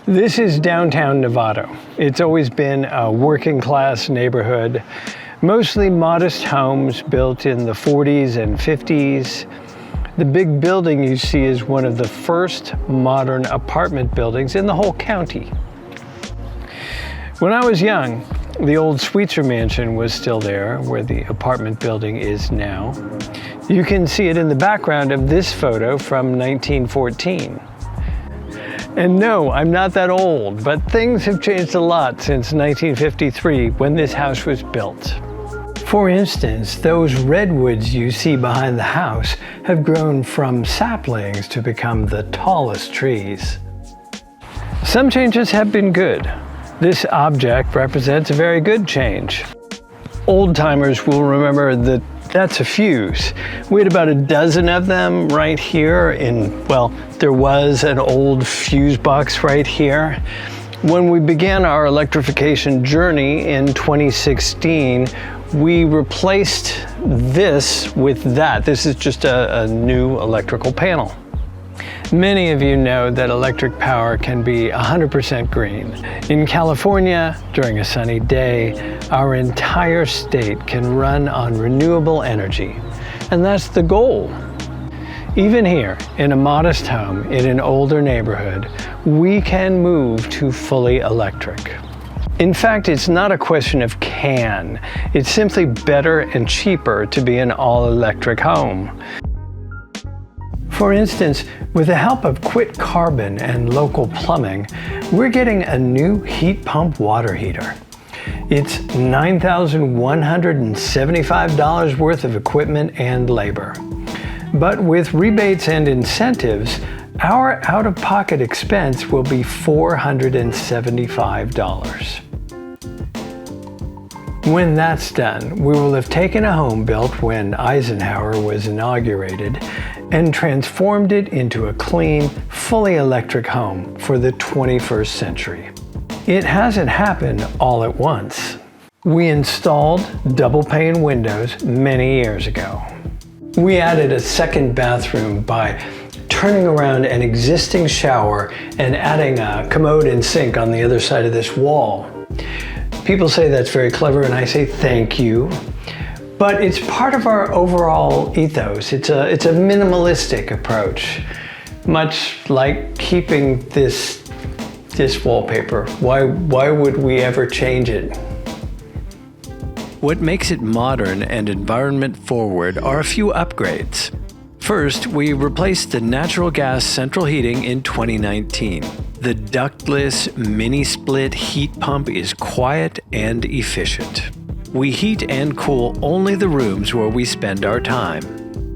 This is downtown Novato. It's always been a working class neighborhood, mostly modest homes built in the 40s and 50s. The big building you see is one of the first modern apartment buildings in the whole county. When I was young, the old Sweetser mansion was still there, where the apartment building is now. You can see it in the background of this photo from 1914. And no, I'm not that old, but things have changed a lot since 1953 when this house was built. For instance, those redwoods you see behind the house have grown from saplings to become the tallest trees. Some changes have been good. This object represents a very good change. Old-timers will remember that that's a fuse. We had about a dozen of them right here well, there was an old fuse box right here. When we began our electrification journey in 2016, we replaced this with that. This is just a new electrical panel. Many of you know that electric power can be 100% green. In California, during a sunny day, our entire state can run on renewable energy. And that's the goal. Even here, in a modest home in an older neighborhood, we can move to fully electric. In fact, it's not a question of can. It's simply better and cheaper to be an all-electric home. For instance, with the help of Quit Carbon and local plumbing, we're getting a new heat pump water heater. It's $9,175 worth of equipment and labor. But with rebates and incentives, our out-of-pocket expense will be $475. When that's done, we will have taken a home built when Eisenhower was inaugurated and transformed it into a clean, fully electric home for the 21st century. It hasn't happened all at once. We installed double-pane windows many years ago. We added a second bathroom by turning around an existing shower and adding a commode and sink on the other side of this wall. People say that's very clever, and I say thank you. But it's part of our overall ethos. It's a minimalistic approach, much like keeping this wallpaper. Why would we ever change it? What makes it modern and environment forward are a few upgrades. First, we replaced the natural gas central heating in 2019. The ductless mini-split heat pump is quiet and efficient. We heat and cool only the rooms where we spend our time.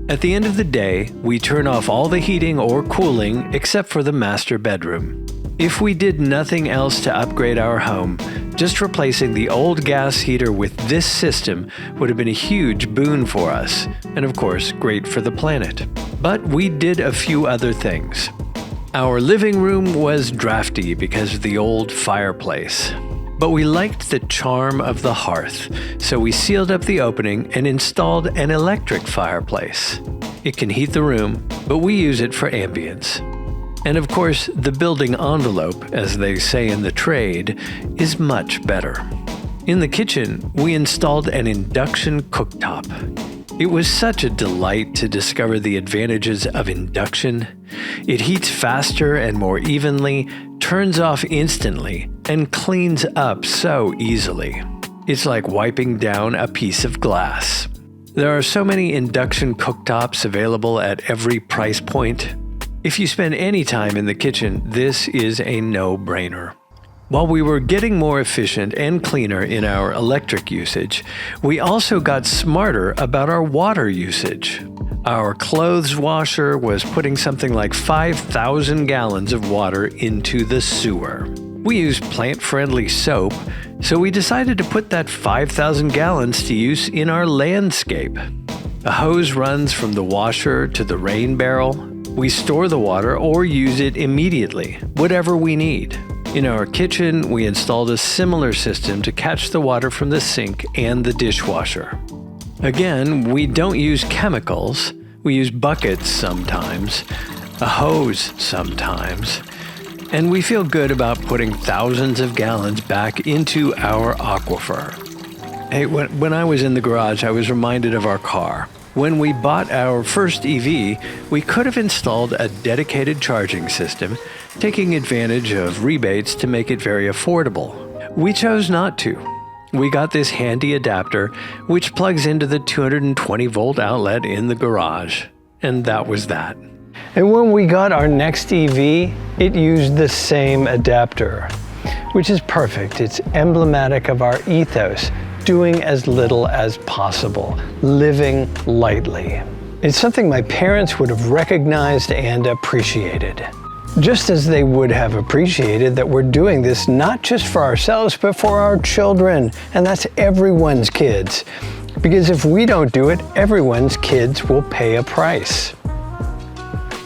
At the end of the day, we turn off all the heating or cooling except for the master bedroom. If we did nothing else to upgrade our home, just replacing the old gas heater with this system would have been a huge boon for us, and of course, great for the planet. But we did a few other things. Our living room was drafty because of the old fireplace. But we liked the charm of the hearth, so we sealed up the opening and installed an electric fireplace. It can heat the room, but we use it for ambience. And of course, the building envelope, as they say in the trade, is much better. In the kitchen, we installed an induction cooktop. It was such a delight to discover the advantages of induction. It heats faster and more evenly, turns off instantly, and cleans up so easily. It's like wiping down a piece of glass. There are so many induction cooktops available at every price point. If you spend any time in the kitchen, this is a no-brainer. While we were getting more efficient and cleaner in our electric usage, we also got smarter about our water usage. Our clothes washer was putting something like 5,000 gallons of water into the sewer. We use plant-friendly soap, so we decided to put that 5,000 gallons to use in our landscape. A hose runs from the washer to the rain barrel. We store the water or use it immediately, whatever we need. In our kitchen, we installed a similar system to catch the water from the sink and the dishwasher. Again, we don't use chemicals. We use buckets sometimes, a hose sometimes, and we feel good about putting thousands of gallons back into our aquifer. Hey, when I was in the garage, I was reminded of our car. When we bought our first EV, we could have installed a dedicated charging system, taking advantage of rebates to make it very affordable. We chose not to. We got this handy adapter, which plugs into the 220-volt outlet in the garage, and that was that. And when we got our next EV, it used the same adapter, which is perfect. It's emblematic of our ethos, doing as little as possible, living lightly. It's something my parents would have recognized and appreciated. Just as they would have appreciated that we're doing this not just for ourselves, but for our children, and that's everyone's kids. Because if we don't do it, everyone's kids will pay a price.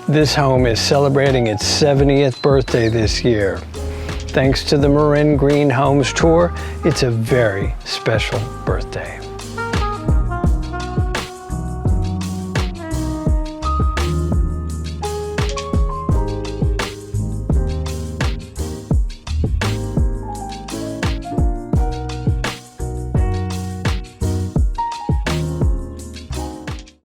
This home is celebrating its 70th birthday this year. Thanks to the Marin Green Homes Tour, it's a very special birthday.